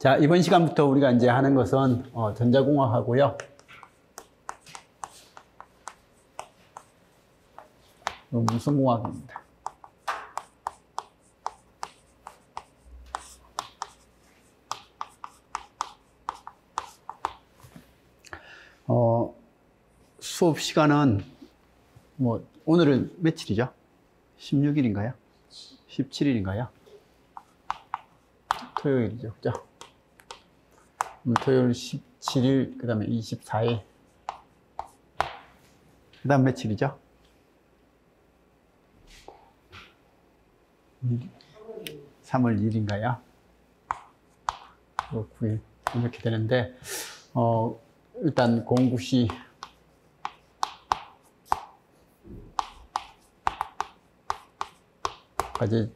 자, 이번 시간부터 우리가 이제 하는 것은 전자공학하고요. 무선공학입니다. 수업 시간은 오늘은 며칠이죠? 16일인가요? 17일인가요? 토요일이죠, 그죠? 토요일 17일, 그 다음에 24일. 그 다음 며칠이죠? 3월 1일인가요? 9일. 이렇게 되는데, 일단 공부시 까지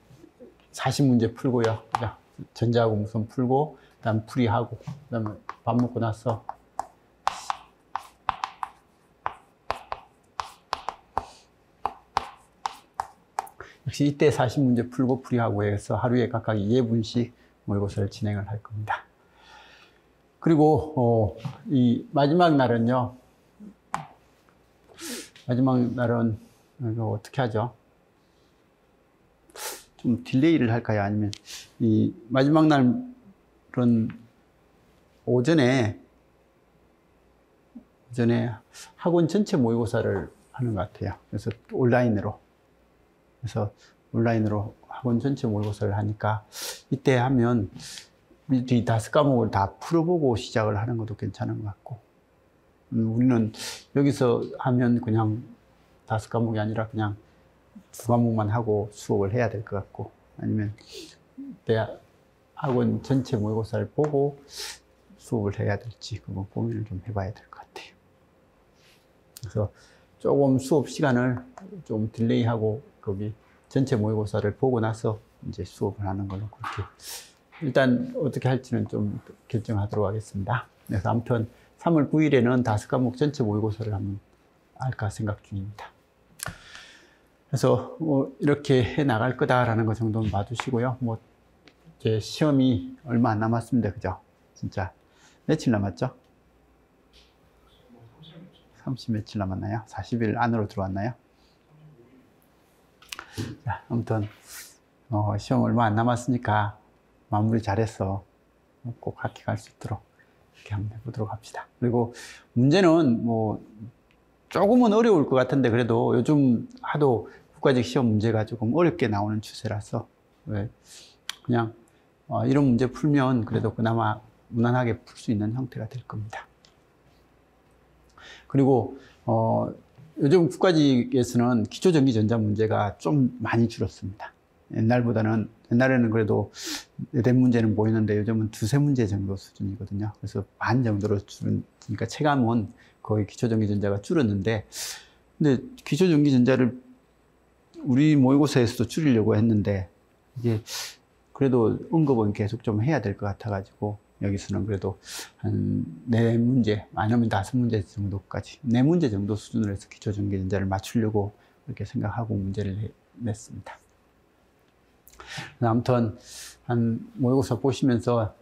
40문제 풀고요. 전자하고 무선 풀고, 그 다음 풀이하고, 그 다음에 밥 먹고 나서 역시 이때 40문제 풀고 풀이하고 해서 하루에 각각 2회분씩 모의고사를 진행을 할 겁니다. 그리고 이 마지막 날은요. 마지막 날은 이거 어떻게 하죠? 좀 딜레이를 할까요? 아니면 이 마지막 날은 오전에 학원 전체 모의고사를 하는 것 같아요. 그래서 온라인으로 학원 전체 모의고사를 하니까 이때 하면 이 5과목을 다 풀어보고 시작을 하는 것도 괜찮은 것 같고, 우리는 여기서 하면 그냥 5과목이 아니라 그냥 2과목만 하고 수업을 해야 될 것 같고, 아니면 학원 전체 모의고사를 보고 수업을 해야 될지 그거 고민을 좀 해봐야 될 것 같아요. 그래서 조금 수업 시간을 좀 딜레이하고 거기 전체 모의고사를 보고 나서 이제 수업을 하는 걸로 그렇게 일단 어떻게 할지는 좀 결정하도록 하겠습니다. 그래서 아무튼 3월 9일에는 5과목 전체 모의고사를 한번 할까 생각 중입니다. 그래서 이렇게 해 나갈 거다라는 것 정도는 봐두시고요. 이제 시험이 얼마 안 남았습니다. 그죠? 진짜 며칠 남았죠? 30 며칠 남았나요? 40일 안으로 들어왔나요? 자, 아무튼 시험 얼마 안 남았으니까 마무리 잘해서 꼭 학교 갈 수 있도록 이렇게 한번 해보도록 합시다. 그리고 문제는 조금은 어려울 것 같은데 그래도 요즘 하도 국가직 시험 문제가 조금 어렵게 나오는 추세라서 그냥 이런 문제 풀면 그래도 그나마 무난하게 풀 수 있는 형태가 될 겁니다. 그리고 요즘 국가직에서는 기초전기전자 문제가 좀 많이 줄었습니다. 옛날에는 그래도 4문제는 보이는데 요즘은 2-3문제 정도 수준이거든요. 그래서 반 정도로 줄으니까 체감은 거의 기초전기전자가 줄었는데, 근데 기초전기전자를 우리 모의고사에서도 줄이려고 했는데 이게 그래도 언급은 계속 좀 해야 될 것 같아가지고 여기서는 그래도 한 4문제, 아니면 5문제 정도까지 4문제 정도 수준으로 해서 기초전기전자를 맞추려고 그렇게 생각하고 문제를 냈습니다. 아무튼 한 모의고사 보시면서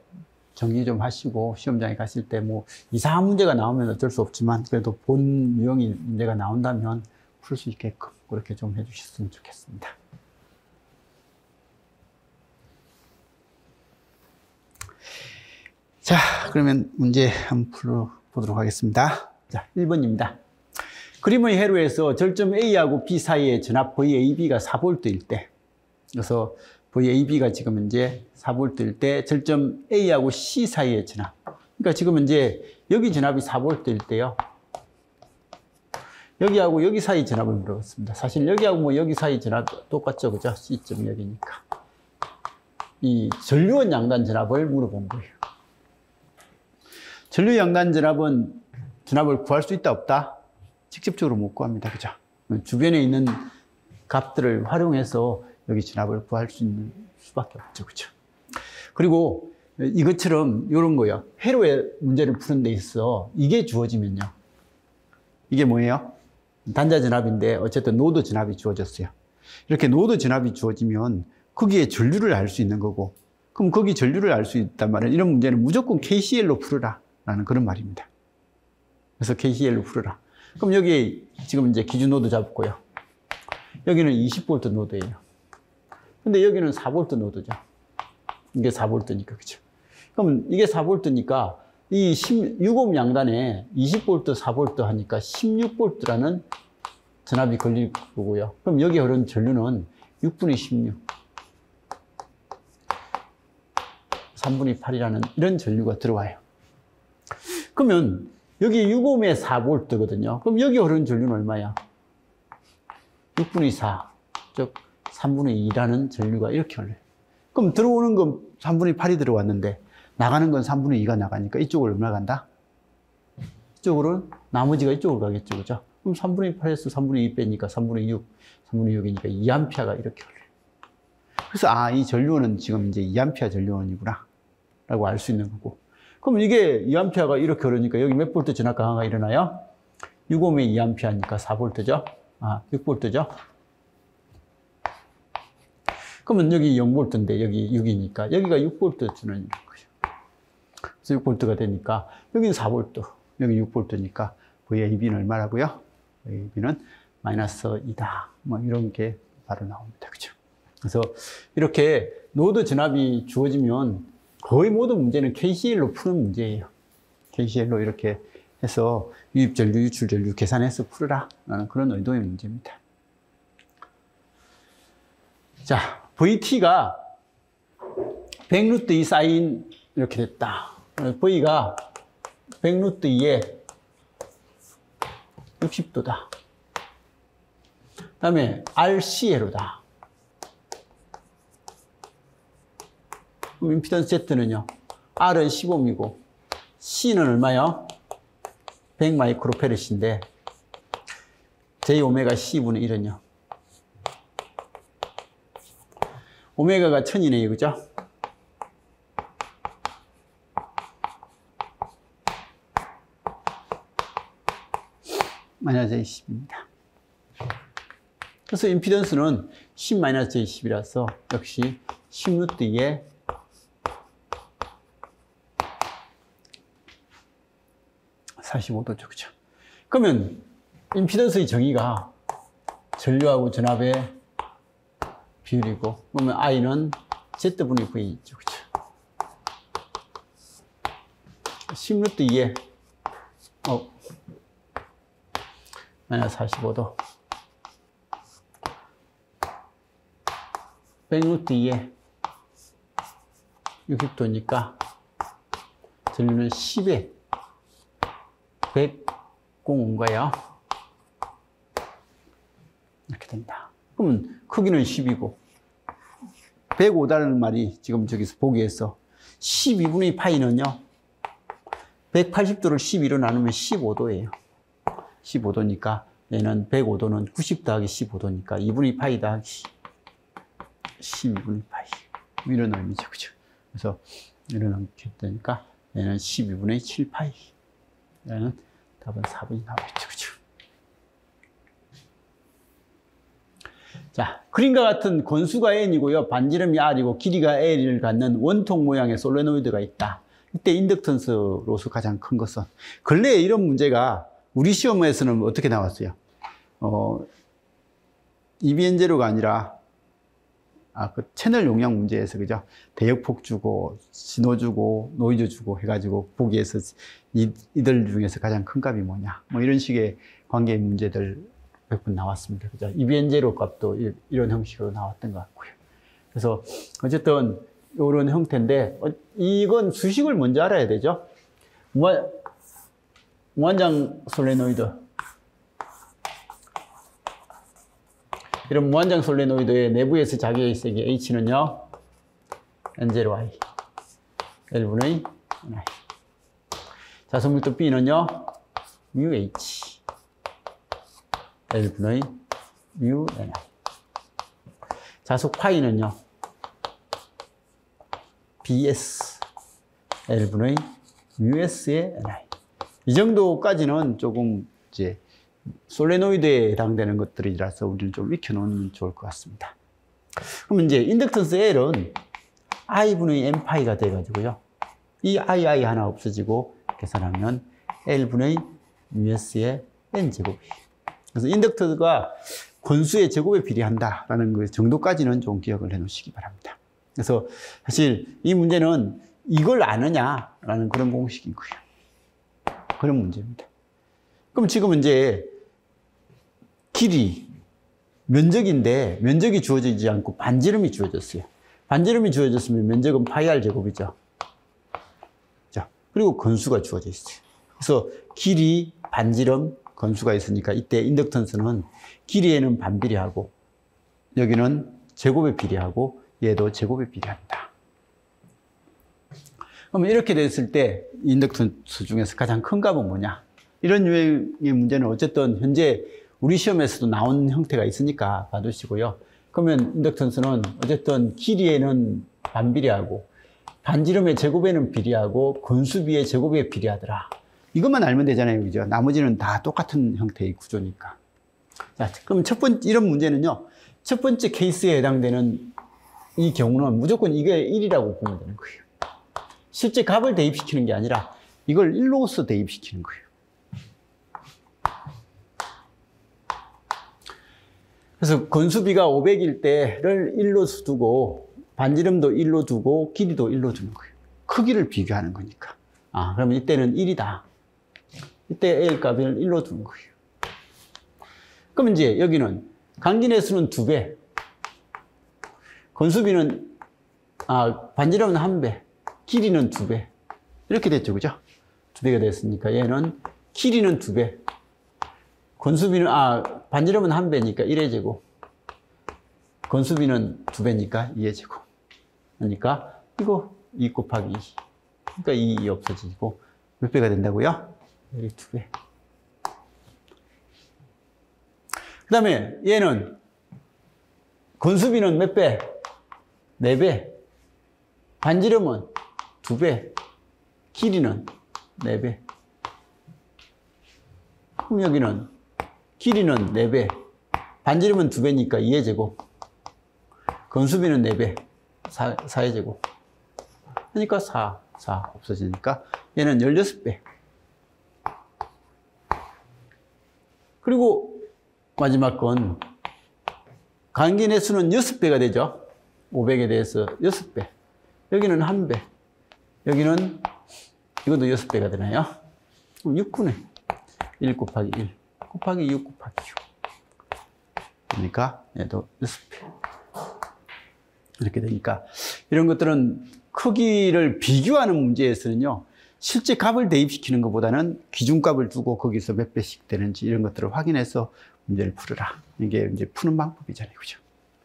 정리 좀 하시고 시험장에 가실 때 이상한 문제가 나오면 어쩔 수 없지만 그래도 본 유형의 문제가 나온다면 풀 수 있게끔 그렇게 좀 해주셨으면 좋겠습니다. 자, 그러면 문제 한번 풀어보도록 하겠습니다. 자, 1번입니다. 그림의 회로에서 절점 A하고 B 사이의 전압 VAB가 4V일 때, 그래서 VAB가 지금 이제 4V일 때 절점 A하고 C 사이의 전압. 그러니까 지금 이제 여기 전압이 4V일 때요. 여기하고 여기 사이 전압을 물어봤습니다. 사실 여기하고 여기 사이 전압 똑같죠, 그죠? C점 여기니까. 이 전류원 양단 전압을 물어본 거예요. 전류 양단 전압을 구할 수 있다, 없다? 직접적으로 못 구합니다, 그죠? 주변에 있는 값들을 활용해서 여기 전압을 구할 수 있는 수밖에 없죠, 그죠? 그리고 이것처럼 이런 거예요. 회로의 문제를 푸는 데 있어 이게 주어지면요. 이게 뭐예요? 단자 전압인데 어쨌든 노드 전압이 주어졌어요. 이렇게 노드 전압이 주어지면 거기에 전류를 알 수 있는 거고, 그럼 거기 전류를 알 수 있단 말이에요. 이런 문제는 무조건 KCL로 풀어라 라는 그런 말입니다. 그래서 KCL로 풀어라. 그럼 여기 지금 이제 기준 노드 잡고요. 여기는 20V 노드예요. 근데 여기는 4V 노드죠. 이게 4V니까, 그죠? 그럼 이게 4V니까 이 6옴 양단에 20V, 4V 하니까 16V라는 전압이 걸릴 거고요. 그럼 여기 흐르는 전류는 6분의 16, 3분의 8이라는 이런 전류가 들어와요. 그러면 여기 6옴에 4V거든요. 그럼 여기 흐르는 전류는 얼마야? 6분의 4, 즉 3분의 2라는 전류가 이렇게 흘러요. 그럼 들어오는 건 3분의 8이 들어왔는데 나가는 건 3분의 2가 나가니까 이쪽으로 얼마 간다? 이쪽으로는 나머지가 이쪽으로 가겠죠. 그죠? 그럼 3분의 8에서 3분의 2 빼니까 3분의 6, 3분의 6이니까 2A가 이렇게 흘러요. 그래서 아, 이 전류원은 지금 이제 2A 전류원이구나 라고 알 수 있는 거고. 그럼 이게 2A가 이렇게 흐르니까 여기 몇 볼트 전압 강화가 일어나요? 6옴에 2A니까 4V죠? 아, 6V죠? 그러면 여기 0V인데 여기 6이니까 여기가 6V 전원인 거죠. 그래서 6V가 되니까 여기는 4V, 여기 6V니까 VAB는 얼마라고요? VAB는 마이너스 2다. 뭐 이런 게 바로 나옵니다. 그죠? 그래서 이렇게 노드 전압이 주어지면 거의 모든 문제는 KCL로 푸는 문제예요. KCL로 이렇게 해서 유입 전류, 유출 전류 계산해서 풀어라 라는 그런 의도의 문제입니다. 자, VT가 100루트 2 사인 이렇게 됐다. V가 100루트 2에 60도다. 그 다음에 RCL로다. 그럼 임피던스 Z는요. R은 15이고 C는 얼마요? 100 마이크로페렛인데 J 오메가 C분의 1은요. 오메가가 1000이네요. 그죠? 마이너스 J10입니다. 그래서 임피던스는 10-J10이라서 역시 10루트 2에 45도죠. 그죠? 그러면 임피던스의 정의가 전류하고 전압의 비율이고, 그러면 I는 Z분의 V 있죠. 그죠? 10루트 2에 마이너스 45도. 100루트 2에 60도니까 전류는 10에 100 공 거예요. 이렇게 된다. 그러면 크기는 10이고 105다는 말이 지금 저기서 보기에서 12분의 파이는요 180도를 12로 나누면 15도예요. 15도니까 얘는 105도는 90 더하기 15도니까 2분의 파이 더하기 12분의 파이 이런 의미죠. 그죠? 그래서 이런 의미가 되니까 얘는 12분의 7파이 얘는 답은 4번이 나오겠죠. 그죠? 자, 그림과 같은 건수가 n이고요. 반지름이 r이고 길이가 l을 갖는 원통 모양의 솔레노이드가 있다. 이때 인덕턴스 로스 가장 큰 것은 근래에 이런 문제가 우리 시험에서는 어떻게 나왔어요? EBN0가 아니라 그 채널 용량 문제에서 그죠? 대역폭 주고 신호 주고 노이즈 주고 해가지고 보기에서 이들 중에서 가장 큰 값이 뭐냐 뭐 이런 식의 관계 문제들 몇 번 나왔습니다. 그죠? EBN0 값도 이런 형식으로 나왔던 것 같고요. 그래서 어쨌든 이런 형태인데 이건 수식을 먼저 알아야 되죠. 무한장 솔레노이드. 이런 무한장 솔레노이드의 내부에서 자기의 세기 H는요, N0I, L분의 NI. 자석밀도 B는요, μH, L분의 μNI. 자속 파이는요, BS, L분의 μS의 NI. 이 정도까지는 조금 이제 솔레노이드에 해당되는 것들이라서 우리는 좀 익혀놓으면 좋을 것 같습니다. 그럼 이제 인덕턴스 L은 i분의 n파이가 돼가지고요. 이 i 하나 없어지고 계산하면 L분의 μs의 n제곱이. 그래서 인덕터가 권수의 제곱에 비례한다라는 그 정도까지는 좀 기억을 해 놓으시기 바랍니다. 그래서 사실 이 문제는 이걸 아느냐라는 그런 공식이고요. 그런 문제입니다. 그럼 지금 이제 길이 면적인데 면적이 주어지지 않고 반지름이 주어졌어요. 반지름이 주어졌으면 면적은 파이 r 제곱이죠. 자, 그리고 건수가 주어져 있어요. 그래서 길이, 반지름, 건수가 있으니까 이때 인덕턴스는 길이에는 반비례하고 여기는 제곱에 비례하고 얘도 제곱에 비례합니다. 그러면 이렇게 됐을 때 인덕턴스 중에서 가장 큰 값은 뭐냐? 이런 유형의 문제는 어쨌든 현재 우리 시험에서도 나온 형태가 있으니까 봐두시고요. 그러면 인덕턴스는 어쨌든 길이에는 반비례하고 반지름의 제곱에는 비례하고 건수비의 제곱에 비례하더라. 이것만 알면 되잖아요. 그죠? 나머지는 다 똑같은 형태의 구조니까. 자, 그럼 이런 문제는요. 첫 번째 케이스에 해당되는 이 경우는 무조건 이게 1이라고 보면 되는 거예요. 실제 값을 대입시키는 게 아니라 이걸 1로서 대입시키는 거예요. 그래서 건수비가 500일 때를 1로 두고 반지름도 1로 두고 길이도 1로 두는 거예요. 크기를 비교하는 거니까. 아, 그러면 이때는 1이다. 이때 L 값을 1로 두는 거예요. 그럼 이제 여기는 간긴의 수는 2배. 건수비는, 반지름은 1배. 길이는 2배. 이렇게 됐죠. 그죠? 2배가 됐으니까 얘는 길이는 2배. 건수비는, 반지름은 1배니까 1의 제곱. 건수비는 2배니까 2의 제곱. 그러니까 이거 2 곱하기 2. 그러니까 2 없어지고 몇 배가 된다고요? 여기 2배. 그 다음에 얘는 건수비는 몇 배? 4배. 반지름은 2배. 길이는 4배. 그럼 여기는 길이는 4배. 반지름은 2배니까 2의 제곱. 건수비는 4배. 4의 제곱. 그러니까 4 없어지니까 얘는 16배. 그리고 마지막 건 간긴의 수는 6배가 되죠. 500에 대해서 6배. 여기는 1배. 여기는 이것도 6배가 되나요? 그럼 6구네. 1 곱하기 1 곱하기 6 곱하기 6. 그러니까 얘도 6배. 이렇게 되니까 이런 것들은 크기를 비교하는 문제에서는요. 실제 값을 대입시키는 것보다는 기준값을 두고 거기서 몇 배씩 되는지 이런 것들을 확인해서 문제를 풀어라. 이게 이제 푸는 방법이잖아요. 그죠?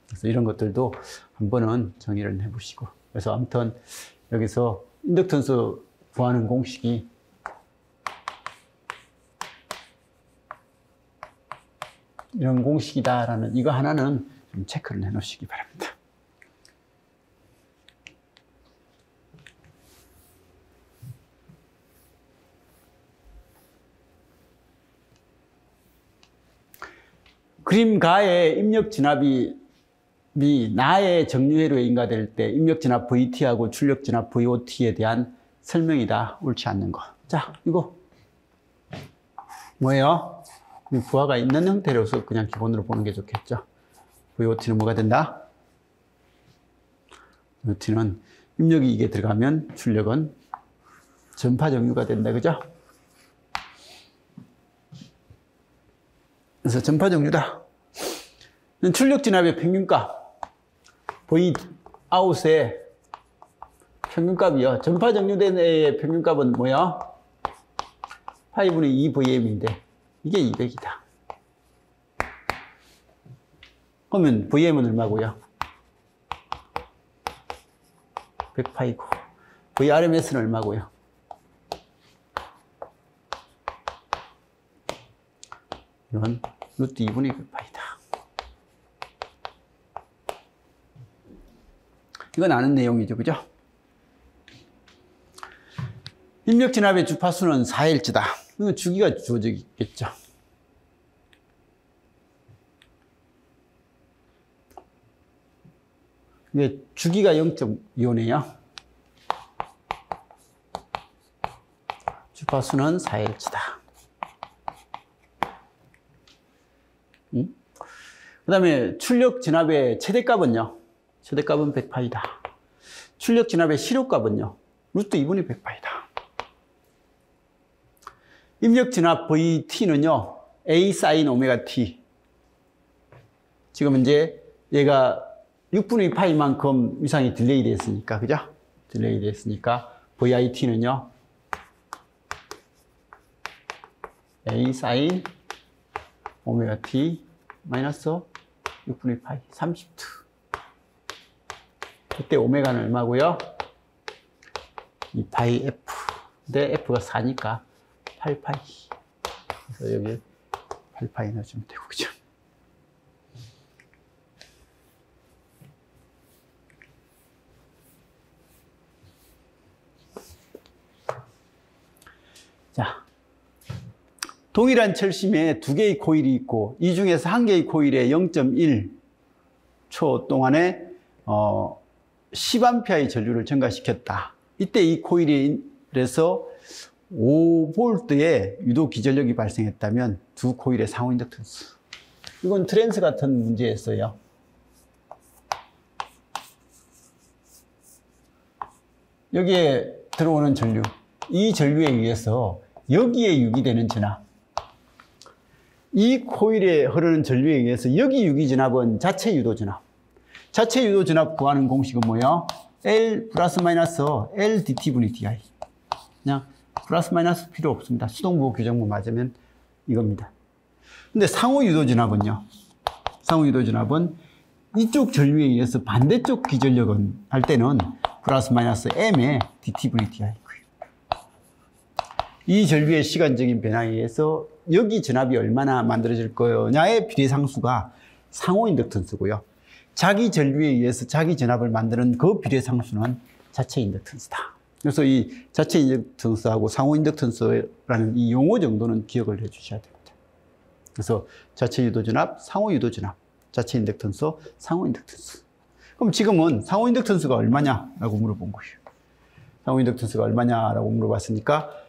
그래서 이런 것들도 한 번은 정의를 해보시고. 그래서 아무튼 여기서 인덕턴스 구하는 공식이 이런 공식이다라는 이거 하나는 좀 체크를 해 놓으시기 바랍니다. 그림 가에 입력 진압이 나의 정류회로에 인가될 때 입력 진압 VT하고 출력 진압 VOT에 대한 설명이다. 옳지 않는 거. 자, 이거 뭐예요? 부하가 있는 형태로서 그냥 기본으로 보는 게 좋겠죠. VOT는 뭐가 된다? VOT는 입력이 이게 들어가면 출력은 전파 정류가 된다. 그죠? 그래서 전파 정류다. 출력 진압의 평균값, V 아웃의 평균값이요. 전파 정류된 애의 평균값은 뭐야? 파이분의 2 VM인데 이게 200이다. 그러면 VM은 얼마고요? 100파이고 VRMS는 얼마고요? 이건 루트 2분의 100파이다. 이건 아는 내용이죠. 그죠? 입력 진압의 주파수는 4Hz다. 이건 주기가 주어져 있겠죠. 이게 주기가 0.25네요. 주파수는 4Hz다. 그 다음에 출력 진압의 최대값은요. 최대값은 100파이다. 출력 진압의 실효값은요. 루트 2분의 100파이다. 입력 진압 VT는요. A sin 오메가 T. 지금 이제 얘가 6분의 파이만큼 위상이 딜레이 됐으니까, 그죠? 딜레이 됐으니까 VIT는요. A sin 오메가 T 마이너스 6분의 파이 30트. 그때 오메가는 얼마고요? 2파이 F. 근데 F가 4니까 8파이. 그래서 여기 8파이 넣어주면 되고, 그죠? 자, 동일한 철심에 두 개의 코일이 있고 이 중에서 한 개의 코일에 0.1초 동안에 10A의 전류를 증가시켰다. 이때 이 코일에서 5V의 유도 기전력이 발생했다면 두 코일의 상호 인덕턴스. 이건 트랜스 같은 문제였어요. 여기에 들어오는 전류, 이 전류에 의해서 여기에 유기되는 진압, 이 코일에 흐르는 전류에 의해서 여기 유기 진압은 자체 유도 진압. 자체 유도 진압 구하는 공식은 뭐예요? L 플러스 마이너스 L DT 분의 DI. 그냥 플러스 마이너스 필요 없습니다. 수동부 규정부 맞으면 이겁니다. 근데 상호 유도 진압은요. 상호 유도 진압은 이쪽 전류에 의해서 반대쪽 기전력은 할 때는 플러스 마이너스 M의 DT 분의 DI. 이 전류의 시간적인 변화에 의해서 여기 진압이 얼마나 만들어질 거냐의 비례상수가 상호 인덕턴스고요. 자기 전류에 의해서 자기 진압을 만드는 그 비례상수는 자체 인덕턴스다. 그래서 이 자체 인덕턴스하고 상호 인덕턴스라는 이 용어 정도는 기억을 해 주셔야 됩니다. 그래서 자체 유도 진압, 상호 유도 진압, 자체 인덕턴스, 상호 인덕턴스. 그럼 지금은 상호 인덕턴스가 얼마냐라고 물어본 거예요. 상호 인덕턴스가 얼마냐라고 물어봤으니까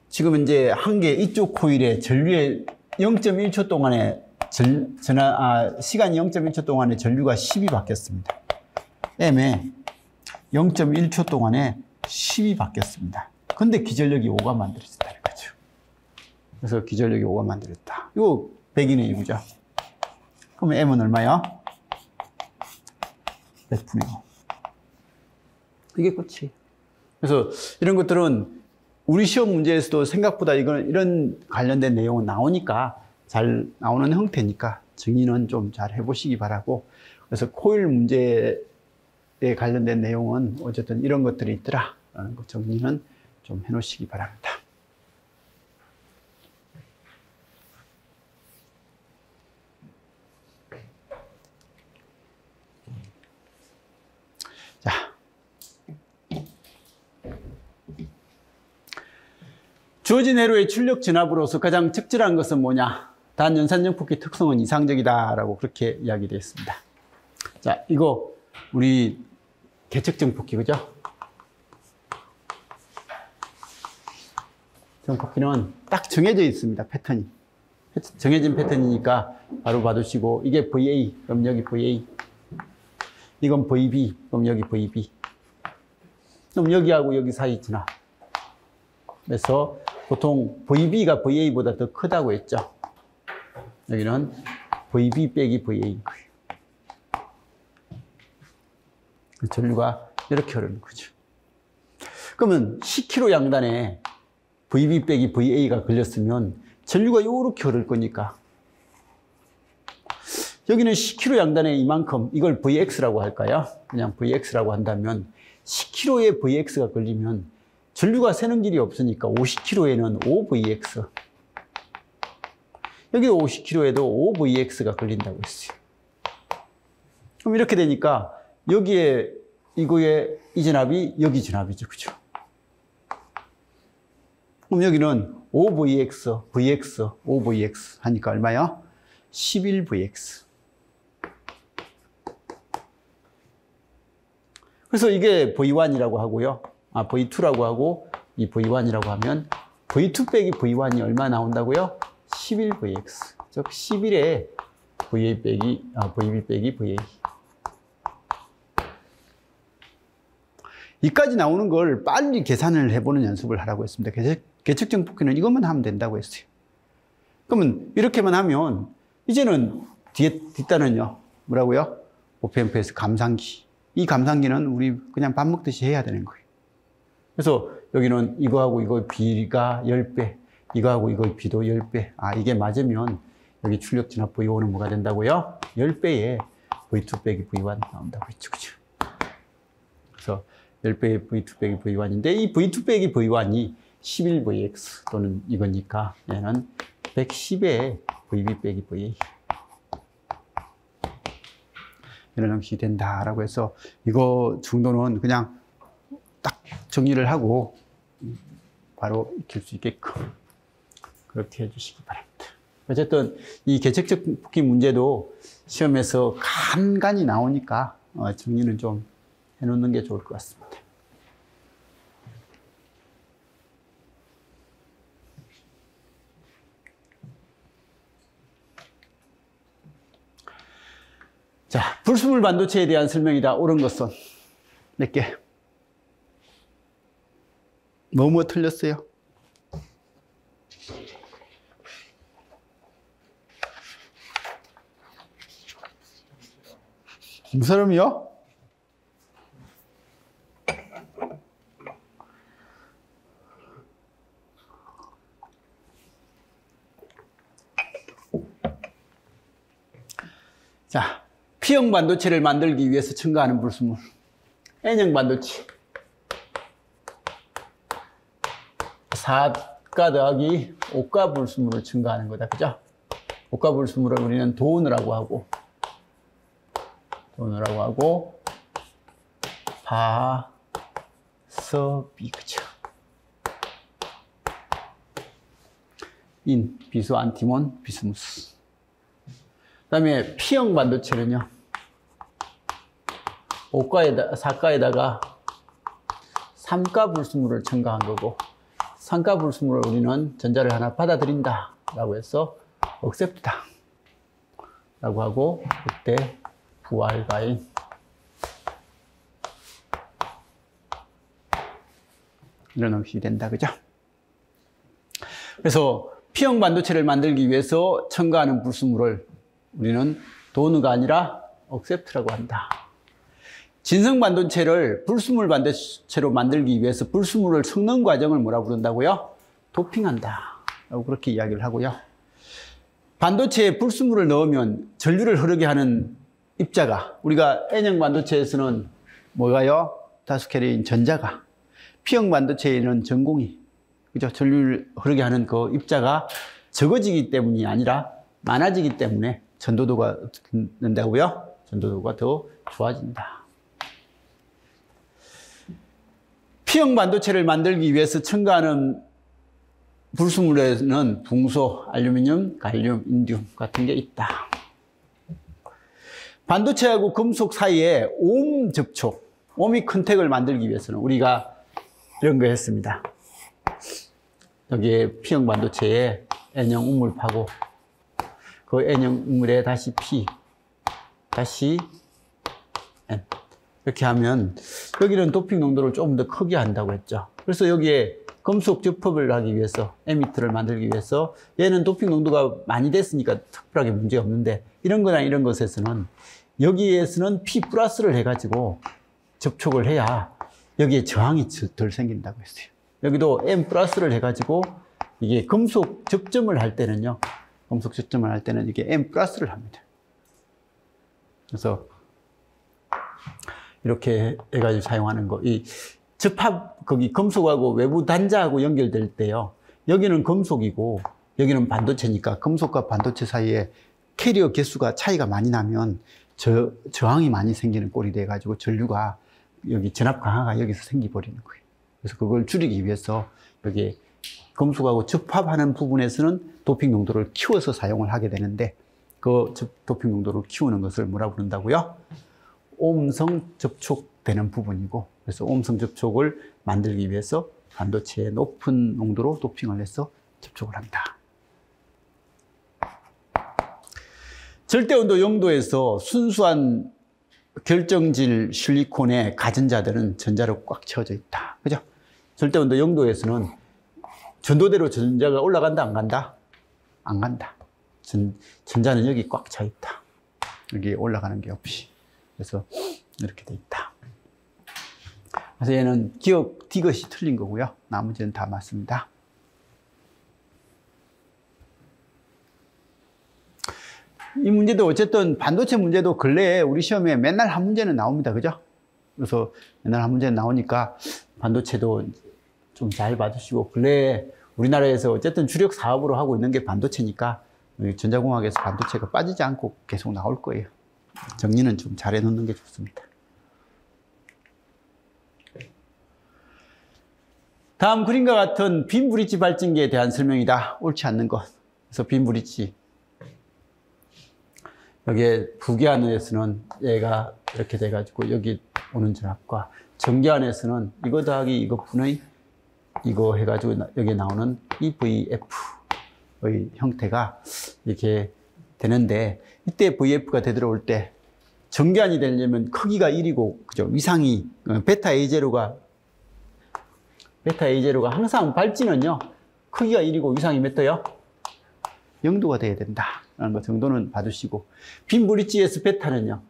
지금 이제 한 개 이쪽 코일에 전류의 0.1초 동안에 시간이 0.1초 동안에 전류가 10이 바뀌었습니다. M에 0.1초 동안에 10이 바뀌었습니다. 근데 기전력이 5가 만들어졌다는 거죠. 그래서 기전력이 5가 만들어졌다. 이거 100인의 1이죠. 그럼 M은 얼마야? 100분의 5. 이게 끝이에요. 그래서 이런 것들은 우리 시험 문제에서도 생각보다 이런 관련된 내용은 나오니까 잘 나오는 형태니까 정리는 좀 잘 해보시기 바라고. 그래서 코일 문제에 관련된 내용은 어쨌든 이런 것들이 있더라라는 거 정리는 좀 해놓으시기 바랍니다. 자. 주어진 회로의 출력 진압으로서 가장 적절한 것은 뭐냐? 단 연산정폭기 특성은 이상적이다라고 그렇게 이야기되어 있습니다. 자, 이거 우리 개척정폭기, 그죠? 정폭기는 딱 정해져 있습니다. 패턴이. 정해진 패턴이니까 바로 봐두시고, 이게 VA, 그럼 여기 VA. 이건 VB, 그럼 여기 VB. 그럼 여기하고 여기 사이 진압. 그래서 보통 VB가 VA보다 더 크다고 했죠. 여기는 VB 빼기 VA인 거예요. 전류가 이렇게 흐르는 거죠. 그러면 10km 양단에 VB 빼기 VA가 걸렸으면 전류가 이렇게 흐를 거니까 여기는 10km 양단에 이만큼, 이걸 VX라고 할까요? 그냥 VX라고 한다면 10km에 VX가 걸리면 전류가 새는 길이 없으니까 50km에는 5VX. 여기 50km에도 5VX가 걸린다고 했어요. 그럼 이렇게 되니까 여기에 이거에 이 진압이 여기 진압이죠. 그죠? 그럼 여기는 5VX, VX, 5VX 하니까 얼마야? 11VX. 그래서 이게 V1이라고 하고요. V2라고 하고 이 V1이라고 하면 V2 빼기 V1이 얼마 나온다고요? 11Vx. 즉 11에 VA 빼기 VB 빼기 VA. 이까지 나오는 걸 빨리 계산을 해보는 연습을 하라고 했습니다. 계측정 뽑기는 이것만 하면 된다고 했어요. 그러면 이렇게만 하면 이제는 뒷단은요. 뭐라고요? OPMPS 감상기. 이 감상기는 우리 그냥 밥 먹듯이 해야 되는 거예요. 그래서 여기는 이거하고 이거 B가 10배, 이거하고 이거 B도 10배. 이게 맞으면 여기 출력 진압 V1은 뭐가 된다고요? 10배에 V2 빼기 V1 나온다고 했죠. 그죠? 그래서 10배의 V2 빼기 V1인데 이 V2 빼기 V1이 11Vx 또는 이거니까 얘는 110에 VB 빼기 VA. 이런 형식이 된다라고 해서 이거 정도는 그냥 딱 정리를 하고 바로 익힐 수 있게끔 그렇게 해주시기 바랍니다. 어쨌든 이 계측적 뽑기 문제도 시험에서 간간히 나오니까 정리는 좀 해놓는 게 좋을 것 같습니다. 자, 불순물 반도체에 대한 설명이다. 옳은 것은 몇 개? 뭐뭐 틀렸어요? 무슨 사람이요? 자, P형 반도체를 만들기 위해서 첨가하는 불순물. N형 반도체. 4가 더하기 5가 불순물을 첨가하는 거다. 그죠? 5가 불순물을 우리는 도너라고 하고, 바서비, 그죠? 인, 비수, 안티몬, 비스무스. 그 다음에 P형 반도체는요, 4가에다가 3가 불순물을 첨가한 거고, 3가 불순물을 우리는 전자를 하나 받아들인다 라고 해서 억셉트다 라고 하고, 그때 부알가인 이런 형식이 된다. 그죠? 그래서 P형 반도체를 만들기 위해서 첨가하는 불순물을 우리는 도너가 아니라 억셉트라고 한다. 진성 반도체를 불순물 반도체로 만들기 위해서 불순물을 섞는 과정을 뭐라고 부른다고요? 도핑한다 라고 그렇게 이야기를 하고요. 반도체에 불순물을 넣으면 전류를 흐르게 하는 입자가, 우리가 N형 반도체에서는 뭐가요? 다수캐리인 전자가, P형 반도체에는 전공이, 그죠? 전류를 흐르게 하는 그 입자가 적어지기 때문이 아니라 많아지기 때문에 전도도가 는다고요? 전도도가 더 좋아진다. P형 반도체를 만들기 위해서 첨가하는 불순물에는 붕소, 알루미늄, 갈륨, 인디움 같은 게 있다. 반도체하고 금속 사이에 옴 접촉, 오미 컨택을 만들기 위해서는 우리가 이런 거 했습니다. 여기에 P형 반도체에 N형 우물 파고, 그 N형 우물에 다시 P, 다시 N. 이렇게 하면 여기는 도핑 농도를 조금 더 크게 한다고 했죠. 그래서 여기에 금속 접합을 하기 위해서, 에미터를 만들기 위해서, 얘는 도핑 농도가 많이 됐으니까 특별하게 문제 없는데, 이런 거나 이런 것에서는 여기에서는 P 플러스를 해가지고 접촉을 해야 여기에 저항이 덜 생긴다고 했어요. 여기도 M 플러스를 해가지고 이게 금속 접점을 할 때는요, 금속 접점을 할 때는 이게 M 플러스를 합니다. 그래서 이렇게 해가지고 사용하는 거, 이 접합, 거기 금속하고 외부 단자하고 연결될 때요, 여기는 금속이고 여기는 반도체니까 금속과 반도체 사이에 캐리어 개수가 차이가 많이 나면 저항이 많이 생기는 꼴이 돼가지고 전류가 여기 전압 강화가 여기서 생기버리는 거예요. 그래서 그걸 줄이기 위해서 여기 금속하고 접합하는 부분에서는 도핑 농도를 키워서 사용을 하게 되는데, 그 도핑 농도를 키우는 것을 뭐라고 부른다고요? 오음성 접촉되는 부분이고, 그래서 오음성 접촉을 만들기 위해서 반도체에 높은 농도로 도핑을 해서 접촉을 합니다. 절대온도 0도에서 순수한 결정질 실리콘의 가전자들은 전자로 꽉 채워져 있다. 그죠? 절대온도 0도에서는 전도대로 전자가 올라간다, 안 간다? 안 간다. 전자는 여기 꽉 차 있다. 여기 올라가는 게 없이. 그래서 이렇게 돼 있다. 그래서 얘는 기억 D것이 틀린 거고요. 나머지는 다 맞습니다. 이 문제도 어쨌든 반도체 문제도 근래에 우리 시험에 맨날 한 문제는 나옵니다. 그죠? 그래서 맨날 한 문제는 나오니까 반도체도 좀 잘 봐주시고, 근래에 우리나라에서 어쨌든 주력 사업으로 하고 있는 게 반도체니까 전자공학에서 반도체가 빠지지 않고 계속 나올 거예요. 정리는 좀 잘 해놓는 게 좋습니다. 다음 그림과 같은 빈 브릿지 발전기에 대한 설명이다. 옳지 않는 것. 그래서 빈 브릿지. 여기에 부계안에서는 얘가 이렇게 돼가지고 여기 오는 전압과 전기안에서는 이거 더하기 이것분의 이거 해가지고 여기 나오는 이 VF의 형태가 이렇게 되는데, 이때 VF가 되돌아올 때 전기안이 되려면 크기가 1이고, 그죠? 위상이, 베타 A0가 항상 발진은요, 크기가 1이고 위상이 몇 도요? 0도가 돼야 된다. 라는 것 정도는 봐주시고, 빈 브릿지에서 베타는요,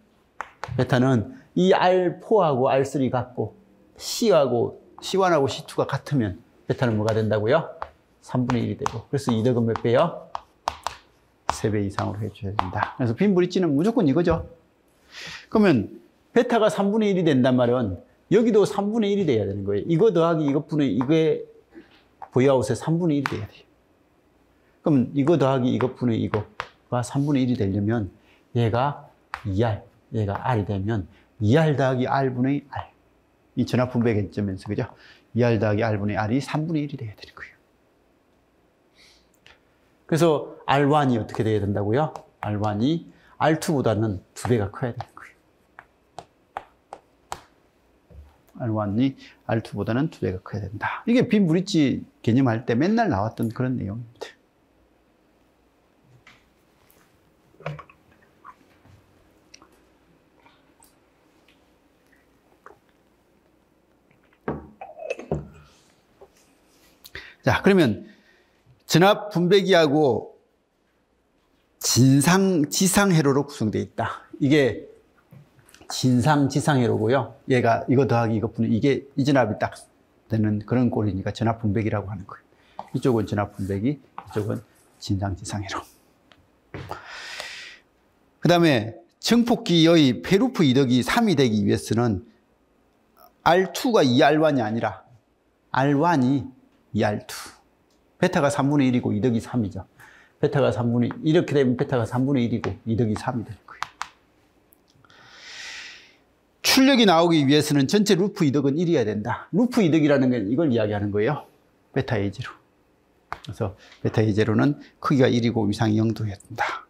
베타는 이 R4하고 R3 같고, C1하고 C2가 같으면 베타는 뭐가 된다고요? 3분의 1이 되고, 그래서 이득은 몇 배요? 3배 이상으로 해줘야 된다. 그래서 빈 브릿지는 무조건 이거죠. 그러면 베타가 3분의 1이 된단 말은 여기도 3분의 1이 돼야 되는 거예요. 이거 더하기 이것분의 이게 V아웃의 3분의 1이 돼야 돼요. 그럼 이거 더하기 이것분의 이거가 3분의 1이 되려면 얘가 2R, 얘가 R이 되면 2R 더하기 R분의 R. 이 전압 분배 개념에서, 그죠? 2R 더하기 R분의 R이 3분의 1이 돼야 되는 거예요. 그래서 R1이 어떻게 돼야 된다고요? R1이 R2보다는 2배가 커야 되는 거예요. R1이 R2보다는 2배가 커야 된다. 이게 빈 브릿지 개념할 때 맨날 나왔던 그런 내용입니다. 자, 그러면 전압 분배기하고 지상회로로 구성되어 있다. 이게 지상회로고요. 얘가 이거 더하기 이것분의 이게 이 전압이 딱 되는 그런 꼴이니까 전압 분배기라고 하는 거예요. 이쪽은 전압 분배기, 이쪽은 지상회로. 그 다음에 정폭기의 페루프 이덕이 3이 되기 위해서는 R2가 2R1이 아니라 R1이 2R2. 베타가 3분의 1이고 이덕이 3이죠. 베타가 3분의 1, 이렇게 되면 베타가 3분의 1이고 이덕이 3이 되는 거예요. 출력이 나오기 위해서는 전체 루프 이덕은 1이어야 된다. 루프 이덕이라는 건 이걸 이야기하는 거예요. 베타 A0. 그래서 베타 A0는 크기가 1이고 위상이 0도여야 된다.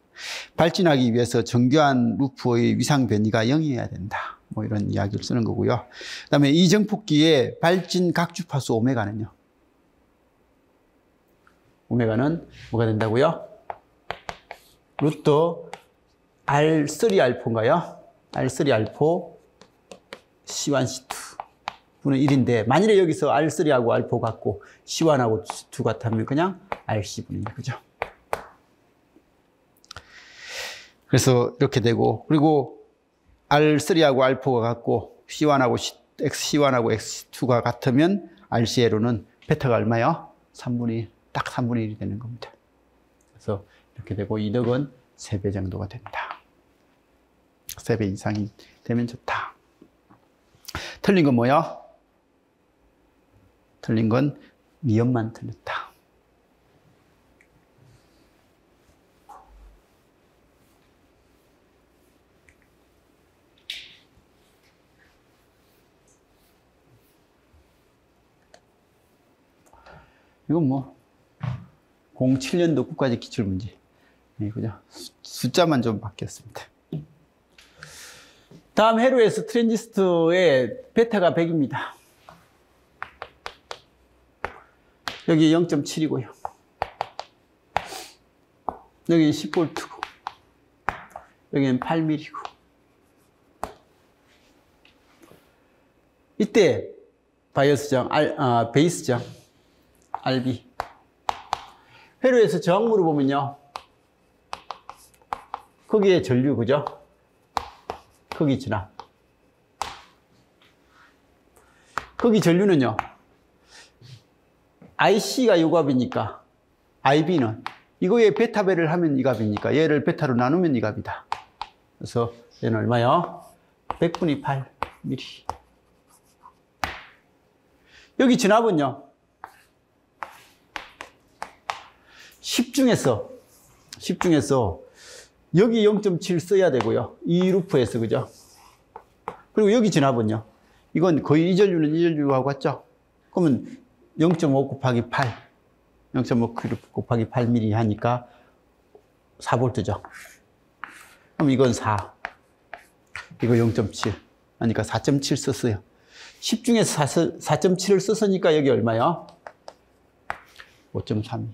발진하기 위해서 정교한 루프의 위상 변이가 0이어야 된다. 뭐 이런 이야기를 쓰는 거고요. 그 다음에 이 정폭기의 발진 각주파수 오메가는요. 오메가는 뭐가 된다고요? 루트 R3알포인가요? R3알포 C1, C2 분의 1인데, 만일에 여기서 R3하고 알포 같고 C1하고 C2 같으면 그냥 RC 분의 1, 그죠? 그래서 이렇게 되고, 그리고 R3하고 알포가 같고 C1하고 C1하고 X2가 같으면 RCA로는 베타가 얼마요? 3분의 1. 딱 3분의 1이 되는 겁니다. 그래서 이렇게 되고 이덕은 3배 정도가 된다. 3배 이상이 되면 좋다. 틀린 건 뭐야? 틀린 건 미연만 틀렸다. 이건 뭐 07년도 국가직 기출문제. 네, 그죠? 숫자만 좀 바뀌었습니다. 다음 헤로에스 트랜지스터의 베타가 100입니다. 여기 0.7이고요. 여기는 10V고, 여기는 8mm고. 이때 바이어스 베이스 저항, RB. 회로에서 저항물을 보면요. 거기에 전류, 그죠? 거기 진압. 거기 전류는요. IC가 이 값이니까 IB는 이거에 베타배를 하면 이 값이니까 얘를 베타로 나누면 이 값이다. 그래서 얘는 얼마요? 100분의 8mm. 여기 진압은요. 10 중에서 여기 0.7 써야 되고요. 이 루프에서, 그죠? 그리고 여기 진압은요. 이건 거의 이 전류하고 같죠? 그러면 0.5 곱하기 8, 0.5 곱하기 8mm 하니까 4V죠. 그럼 이건 4, 이거 0.7 하니까 4.7 썼어요. 10 중에서 4.7을 썼으니까 여기 얼마요? 5.3.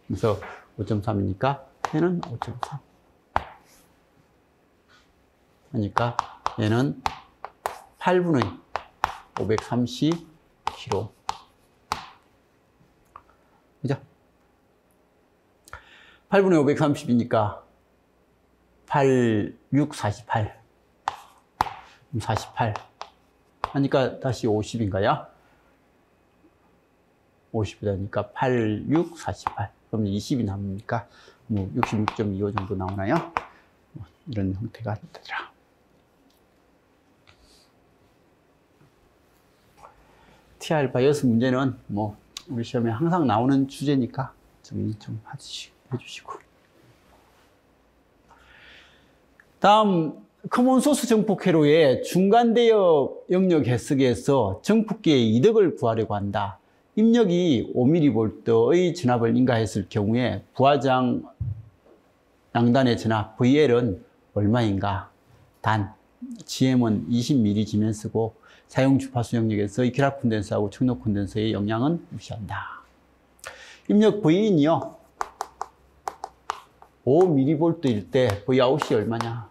그래서 5.3이니까 얘는 5.3. 그러니까 얘는 8분의 530kg. 그죠? 8분의 530이니까 8, 6, 48. 48. 하니까 다시 50인가요? 50이 되니까 8, 6, 48. 그럼 20이 남으니까 뭐 66.25 정도 나오나요? 이런 형태가 되더라. TR 바이어스 문제는 뭐 우리 시험에 항상 나오는 주제니까 정리 좀 해주시고. 다음 커먼 소스 정폭 회로의 중간 대역 영역 해석에서 정폭기의 이득을 구하려고 한다. 입력이 5mV의 전압을 인가했을 경우에 부하장 양단의 전압 VL은 얼마인가? 단 GM은 20mm 지멘스고 사용 주파수 영역에서의 결합 콘덴서하고 청록 콘덴서의 영향은 무시한다. 입력 V인이요. 5mV일 때 Vout이 얼마냐?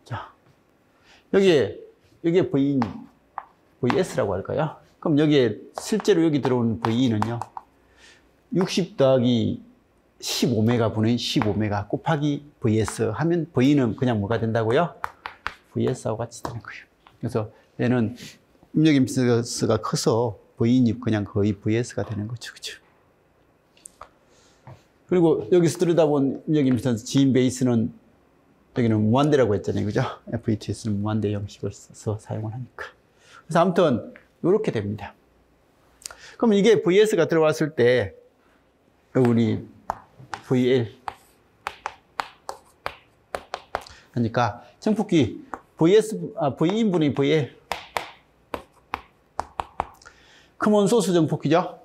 자, 여기에 V인, VS라고 할까요? 그럼 여기에 실제로 여기 들어오는 V는요. 60 더하기 15메가 분의 15메가 곱하기 VS 하면 V는 그냥 뭐가 된다고요? VS하고 같이 되는 거예요. 그래서 얘는 입력 임피던스가 커서 V인이 그냥 거의 VS가 되는 거죠. 그죠? 그리고 여기서 들여다본 입력 임피던스 지인 베이스는 여기는 무한대라고 했잖아요. 그죠? FETS는 무한대 형식을 써서 사용을 하니까. 그래서 아무튼 이렇게 됩니다. 그럼 이게 VS가 들어왔을 때 우리 VL 하니까 정폭기 V인분의 VL 커먼 소스 정폭기죠.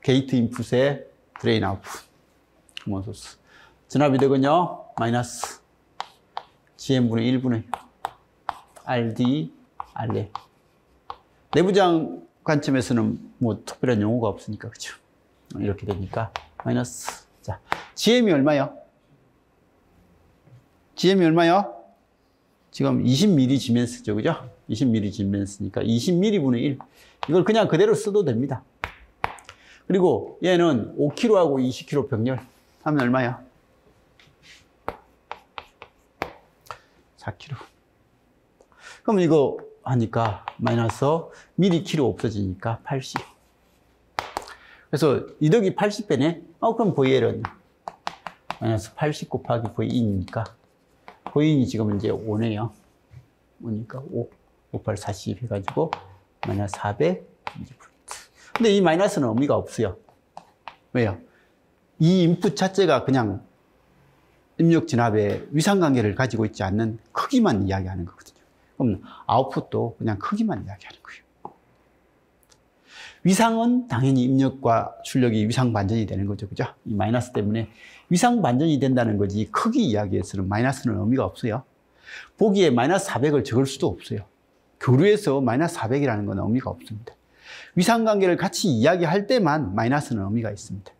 게이트 인풋에 드레인 아웃풋 커먼 소스 전압이득은요 마이너스 GM분의 1분의 RD RL 내부장 관점에서는 뭐 특별한 용어가 없으니까 그렇죠. 이렇게 되니까 마이너스. 자, GM이 얼마요? GM이 얼마요? 지금 20mm 지멘스죠, 그죠? 20mm 지멘스니까 20mm 분의 1. 이걸 그냥 그대로 써도 됩니다. 그리고 얘는 5kg하고 20kg 병렬 하면 얼마요? 4kg. 그럼 이거 하니까 마이너스 미리 키로 없어지니까 80. 그래서 이득이 80배네? 그럼 VL은 마이너스 80 곱하기 V인이니까 V인이 지금 이제 5네요. 5니까 5, 8, 40 해가지고 마이너스 400. 근데 이 마이너스는 의미가 없어요. 왜요? 이 인풋 자체가 그냥 입력 진압의 위상관계를 가지고 있지 않는 크기만 이야기하는 거거든요. 그럼 아웃풋도 그냥 크기만 이야기하는 거예요. 위상은 당연히 입력과 출력이 위상 반전이 되는 거죠. 그죠? 이 마이너스 때문에 위상 반전이 된다는 거지 크기 이야기에서는 마이너스는 의미가 없어요. 보기에 마이너스 400을 적을 수도 없어요. 교류에서 마이너스 400이라는 건 의미가 없습니다. 위상관계를 같이 이야기할 때만 마이너스는 의미가 있습니다.